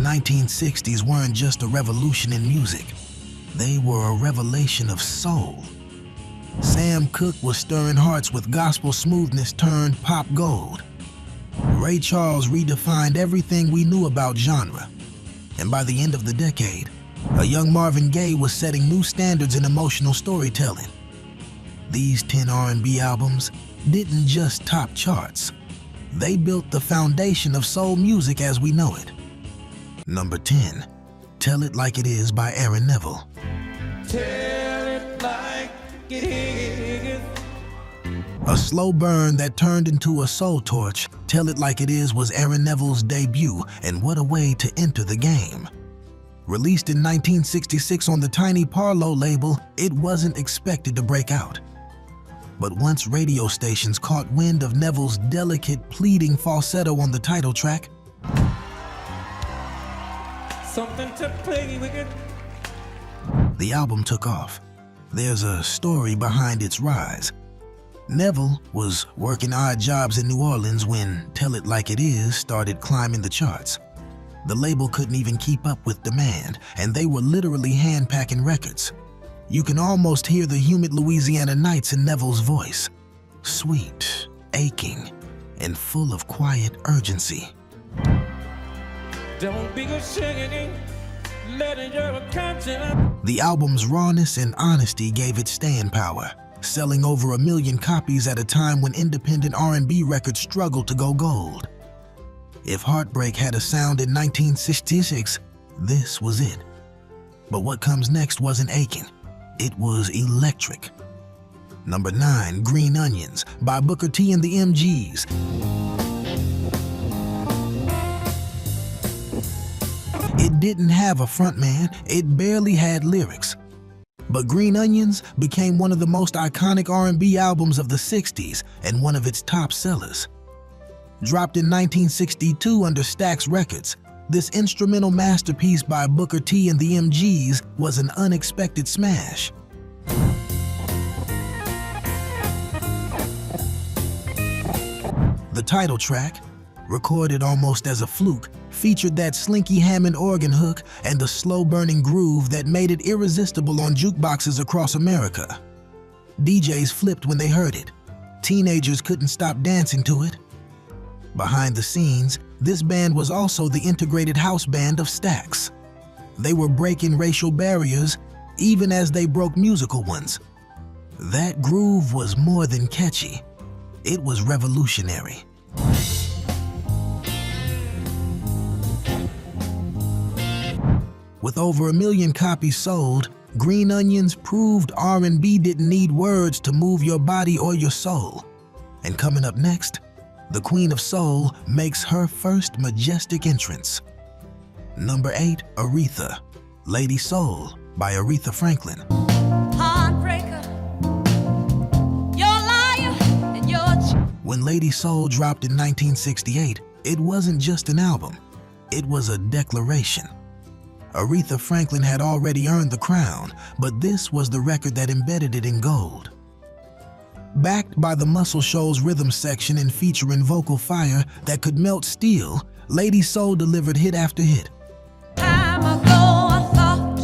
1960s weren't just a revolution in music. They were a revelation of soul. Sam Cooke was stirring hearts with gospel smoothness turned pop gold. Ray Charles redefined everything we knew about genre. And by the end of the decade, a young Marvin Gaye was setting new standards in emotional storytelling. These 10 R&B albums didn't just top charts. They built the foundation of soul music as we know it. Number 10, Tell It Like It Is by Aaron Neville. Tell it like it is. A slow burn that turned into a soul torch, Tell It Like It Is was Aaron Neville's debut, and what a way to enter the game. Released in 1966 on the Tiny Parlo label, it wasn't expected to break out. But once radio stations caught wind of Neville's delicate, pleading falsetto on the title track, Something to play with it. the album took off. There's a story behind its rise. Neville was working odd jobs in New Orleans when Tell It Like It Is started climbing the charts. The label couldn't even keep up with demand, and they were literally hand-packing records. You can almost hear the humid Louisiana nights in Neville's voice. Sweet, aching, and full of quiet urgency. Don't be ashamed, letting your conscience. The album's rawness and honesty gave it staying power, selling over 1 million copies at a time when independent R&B records struggled to go gold. If Heartbreak had a sound in 1966, this was it. But what comes next wasn't aching. It was electric. Number 9, Green Onions by Booker T and the MGs. It didn't have a frontman, it barely had lyrics. But Green Onions became one of the most iconic R&B albums of the 60s and one of its top sellers. Dropped in 1962 under Stax Records, this instrumental masterpiece by Booker T and the MGs was an unexpected smash. The title track, recorded almost as a fluke, featured that slinky Hammond organ hook and the slow-burning groove that made it irresistible on jukeboxes across America. DJs flipped when they heard it. Teenagers couldn't stop dancing to it. Behind the scenes, this band was also the integrated house band of Stax. They were breaking racial barriers, even as they broke musical ones. That groove was more than catchy. It was revolutionary. With over 1 million copies sold, Green Onions proved R&B didn't need words to move your body or your soul. And coming up next, the Queen of Soul makes her first majestic entrance. Number 8, Aretha, Lady Soul by Aretha Franklin. Heartbreaker, you're a liar and you're When Lady Soul dropped in 1968, it wasn't just an album, it was a declaration. Aretha Franklin had already earned the crown, but this was the record that embedded it in gold. Backed by the Muscle Shoals rhythm section and featuring vocal fire that could melt steel, Lady Soul delivered hit after hit. time ago I thought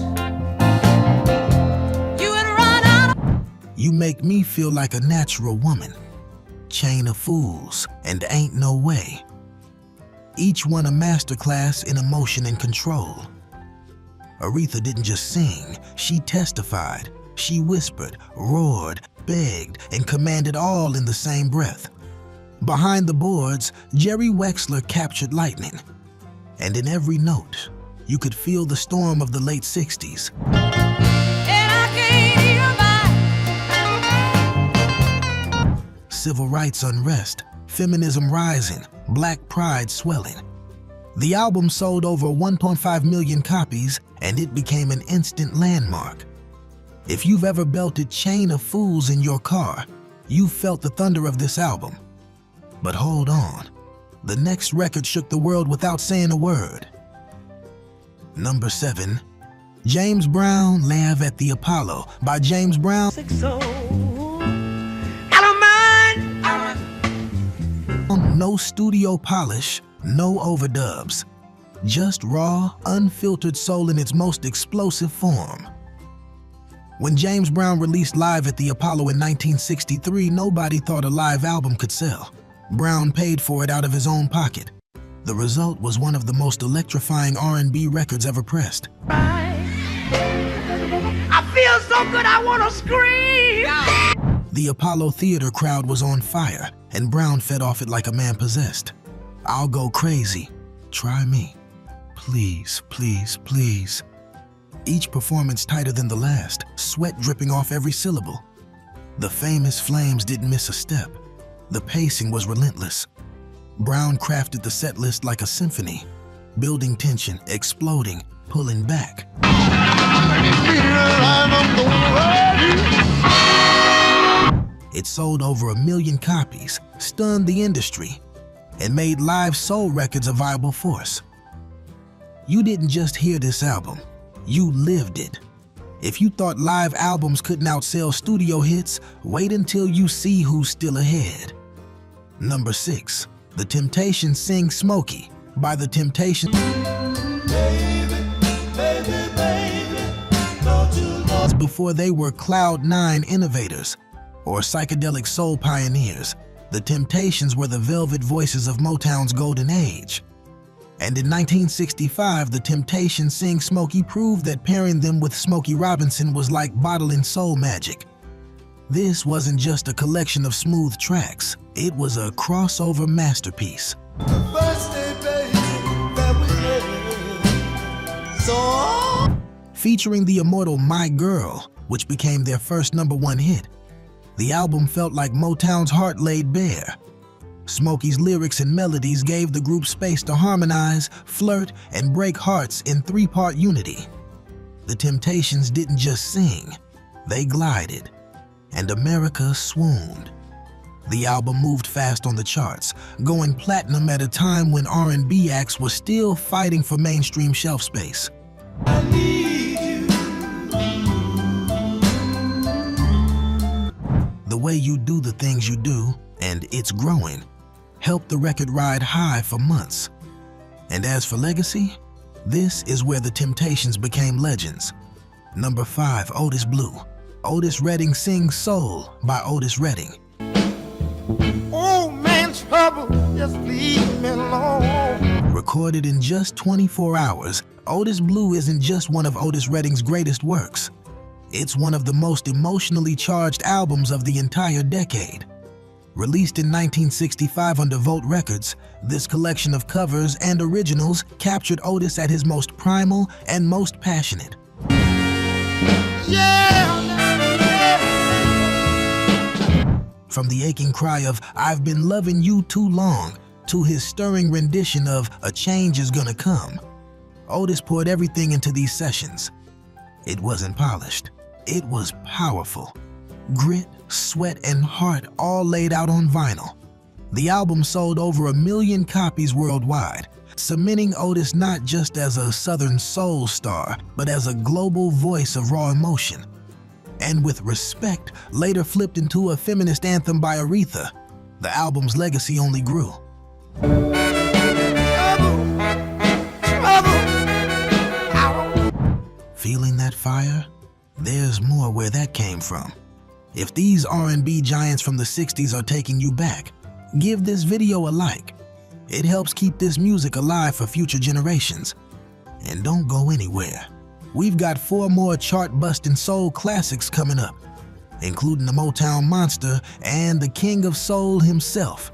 you had run out of. You Make Me Feel Like a Natural Woman, Chain of Fools, and Ain't No Way. Each one a masterclass in emotion and control. Aretha didn't just sing, she testified. She whispered, roared, begged, and commanded all in the same breath. Behind the boards, Jerry Wexler captured lightning. And in every note, you could feel the storm of the late 60s. And I can't hear Civil rights unrest, feminism rising, black pride swelling. The album sold over 1.5 million copies, and it became an instant landmark. If you've ever belted Chain of Fools in your car, you felt the thunder of this album. But hold on, the next record shook the world without saying a word. Number 7, James Brown, Live at the Apollo by James Brown. No studio polish, no overdubs. just raw, unfiltered soul in its most explosive form. When James Brown released Live at the Apollo in 1963, nobody thought a live album could sell. Brown paid for it out of his own pocket. The result was one of the most electrifying R&B records ever pressed. I feel so good I want to scream. The Apollo Theater crowd was on fire, and Brown fed off it like a man possessed. I'll go crazy. Try me. Please, please, please. Each performance tighter than the last, sweat dripping off every syllable. The famous Flames didn't miss a step. The pacing was relentless. Brown crafted the set list like a symphony, building tension, exploding, pulling back. It sold over 1 million copies, stunned the industry, and made live soul records a viable force. You didn't just hear this album, you lived it. If you thought live albums couldn't outsell studio hits, wait until you see who's still ahead. Number 6, The Temptations sing Smokey by The Temptations. Before they were Cloud 9 innovators or psychedelic soul pioneers, The Temptations were the velvet voices of Motown's golden age. And in 1965, The Temptations sing Smokey proved that pairing them with Smokey Robinson was like bottling soul magic. This wasn't just a collection of smooth tracks, it was a crossover masterpiece. Featuring the immortal My Girl, which became their first #1 hit. The album felt like Motown's heart laid bare. Smokey's lyrics and melodies gave the group space to harmonize, flirt, and break hearts in 3-part unity. The Temptations didn't just sing, they glided, and America swooned. The album moved fast on the charts, going platinum at a time when R&B acts were still fighting for mainstream shelf space. I need you. The way you do the things you do, and it's growing, helped the record ride high for months. And as for legacy, this is where The Temptations became legends. Number 5, Otis Blue. Otis Redding sings Soul by Otis Redding. Oh man, trouble, just leave me alone. Recorded in just 24 hours, Otis Blue isn't just one of Otis Redding's greatest works. It's one of the most emotionally charged albums of the entire decade. Released in 1965 under Volt Records, this collection of covers and originals captured Otis at his most primal and most passionate. From the aching cry of "I've been loving you too long" to his stirring rendition of "A Change Is Gonna Come," Otis poured everything into these sessions. It wasn't polished, it was powerful. Grit, sweat, and heart all laid out on vinyl. The album sold over 1 million copies worldwide, cementing Otis not just as a Southern soul star, but as a global voice of raw emotion. And with Respect later flipped into a feminist anthem by Aretha, the album's legacy only grew. Feeling that fire? There's more where that came from. If these R&B giants from the 60s are taking you back, give this video a like. It helps keep this music alive for future generations. And don't go anywhere. We've got 4 more chart-busting soul classics coming up, including the Motown monster and the king of soul himself.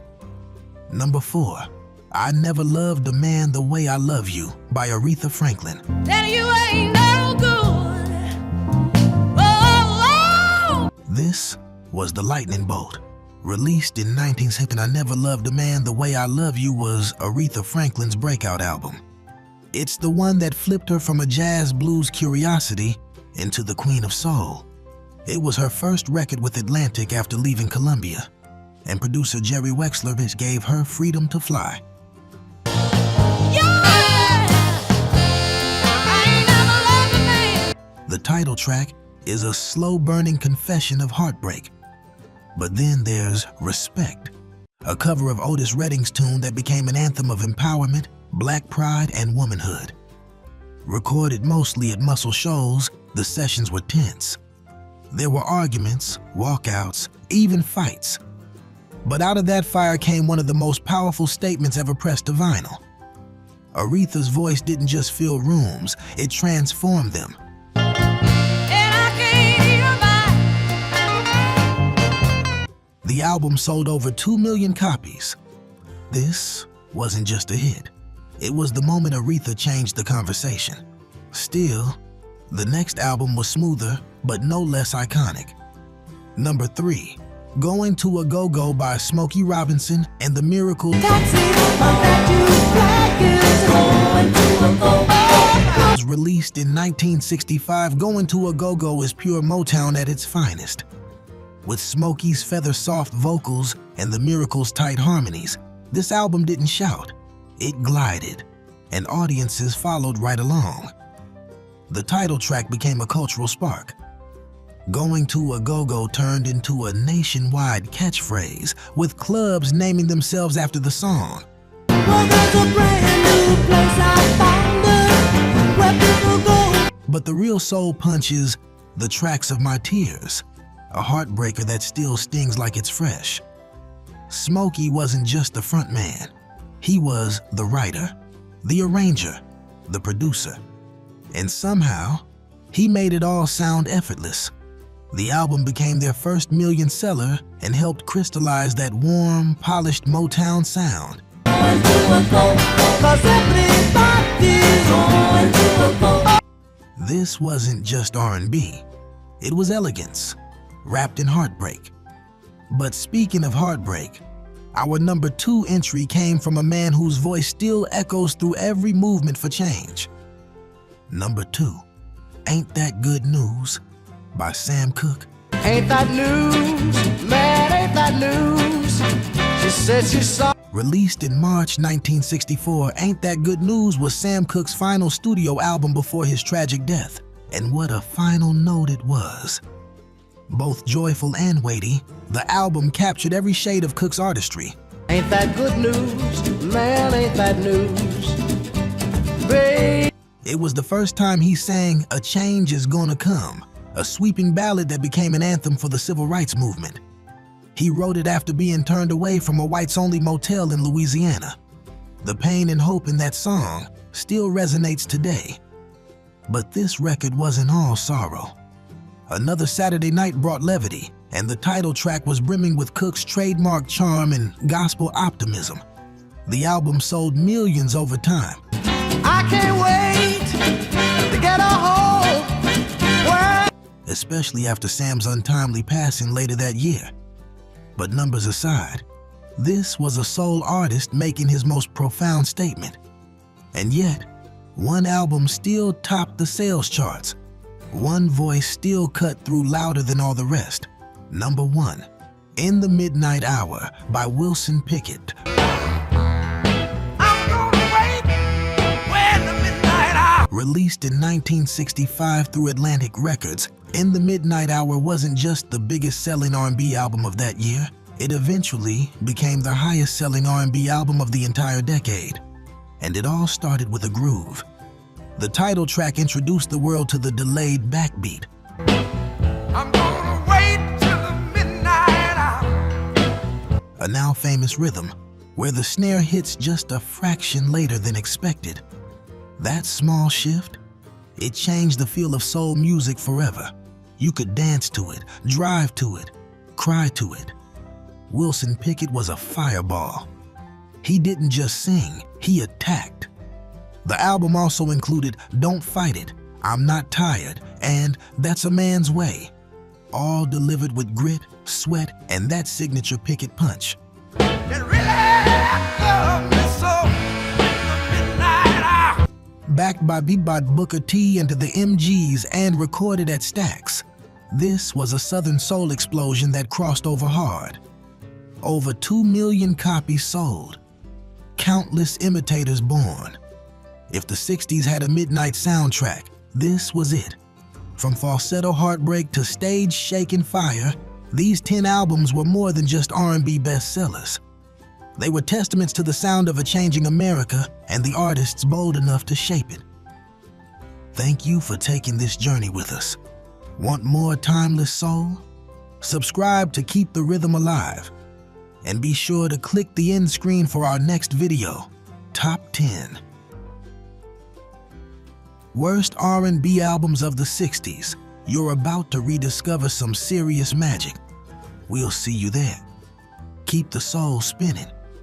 Number 4, I Never Loved a Man the Way I Love You by Aretha Franklin. Tell you ain't no good. This was the lightning bolt. Released in 1960, I Never Loved a Man the Way I Love You was Aretha Franklin's breakout album. It's the one that flipped her from a jazz blues curiosity into the Queen of Soul. It was her first record with Atlantic after leaving Columbia, and producer Jerry Wexler gave her freedom to fly. The title track is a slow-burning confession of heartbreak. But then there's Respect, a cover of Otis Redding's tune that became an anthem of empowerment, Black Pride and Womanhood. Recorded mostly at Muscle shows, the sessions were tense. There were arguments, walkouts, even fights. But out of that fire came one of the most powerful statements ever pressed to vinyl. Aretha's voice didn't just fill rooms, it transformed them. The album sold over 2 million copies. This wasn't just a hit. It was the moment Aretha changed the conversation. Still, the next album was smoother, but no less iconic. Number 3, Going to a Go-Go by Smokey Robinson and the Miracles. Was released in 1965, Going to a Go-Go is pure Motown at its finest. With Smokey's feather-soft vocals and the Miracles' tight harmonies, this album didn't shout, it glided, and audiences followed right along. The title track became a cultural spark. Going to a Go-Go turned into a nationwide catchphrase, with clubs naming themselves after the song. Well, there's a brand new place I found us, where people go. But the real soul punch is The Tracks of My Tears, a heartbreaker that still stings like it's fresh. Smokey wasn't just the front man. He was the writer, the arranger, the producer. And somehow, he made it all sound effortless. The album became their first million seller and helped crystallize that warm, polished Motown sound. This wasn't just R&B. It was elegance, wrapped in heartbreak. But speaking of heartbreak, our number 2 entry came from a man whose voice still echoes through every movement for change. Number 2, Ain't That Good News by Sam Cooke. Ain't that news, man, ain't that news? She said she saw. Released in March 1964, Ain't That Good News was Sam Cooke's final studio album before his tragic death. And what a final note it was. Both joyful and weighty, the album captured every shade of Cooke's artistry. Ain't that good news, man, ain't that news, babe. It was the first time he sang A Change Is Gonna Come, a sweeping ballad that became an anthem for the civil rights movement. He wrote it after being turned away from a whites-only motel in Louisiana. The pain and hope in that song still resonates today. But this record wasn't all sorrow. Another Saturday Night brought levity, and the title track was brimming with Cooke's trademark charm and gospel optimism. The album sold millions over time. I can't wait to get a home. Especially after Sam's untimely passing later that year. But numbers aside, this was a soul artist making his most profound statement. And yet, one album still topped the sales charts. One voice still cut through louder than all the rest. Number 1, In the Midnight Hour by Wilson Pickett. I'm gonna wait when the midnight hour. Released in 1965 through Atlantic Records, In the Midnight Hour wasn't just the biggest selling R&B album of that year. It eventually became the highest selling R&B album of the entire decade. And it all started with a groove. The title track introduced the world to the delayed backbeat. I'm gonna wait till the midnight hour. A now famous rhythm, where the snare hits just a fraction later than expected. That small shift, it changed the feel of soul music forever. You could dance to it, drive to it, cry to it. Wilson Pickett was a fireball. He didn't just sing, he attacked. The album also included Don't Fight It, I'm Not Tired, and That's a Man's Way, all delivered with grit, sweat, and that signature Pickett punch. It really loved me so in the midnight hour. Backed by Bebop Booker T and the MGs and recorded at Stax, this was a Southern soul explosion that crossed over hard. Over 2 million copies sold. Countless imitators born. If the 60s had a midnight soundtrack, this was it. From falsetto heartbreak to stage shaking fire, these 10 albums were more than just R&B bestsellers. They were testaments to the sound of a changing America and the artists bold enough to shape it. Thank you for taking this journey with us. Want more timeless soul? Subscribe to keep the rhythm alive. And be sure to click the end screen for our next video, Top 10. Worst R&B albums of the 60s. You're about to rediscover some serious magic. We'll see you there. Keep the soul spinning.